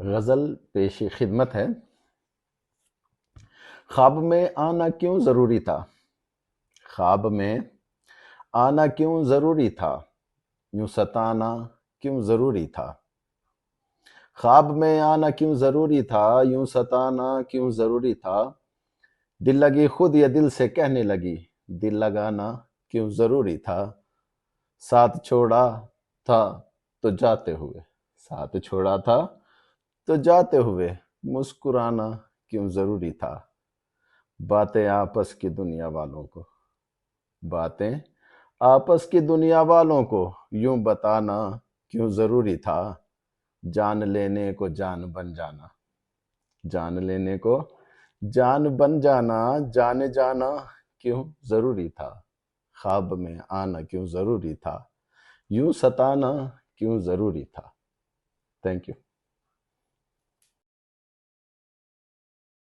غزل پیش خدمت ہے۔ خواب میں آنا کیوں ضروری تھا؟ خواب میں آنا کیوں ضروری تھا؟ یوں ستانا کیوں ضروری تھا؟ خواب میں آنا کیوں ضروری تھا؟ یوں ستانا کیوں ضروری تھا؟ دل لگی خود یا دل سے کہنے لگی، دل لگانا کیوں ضروری تھا؟ ساتھ چھوڑا تھا تو جاتے ہوئے، ساتھ چھوڑا تھا تو جاتے ہوئے مسکرانا کیوں ضروری تھا؟ باتیں آپس کی دنیا والوں کو، باتیں آپس کی دنیا والوں کو یوں بتانا کیوں ضروری تھا؟ جان لینے کو جان بن جانا، جان لینے کو جان بن جانا، جانے جانا کیوں ضروری تھا؟ خواب میں آنا کیوں ضروری تھا؟ یوں ستانا کیوں ضروری تھا؟ Thank you.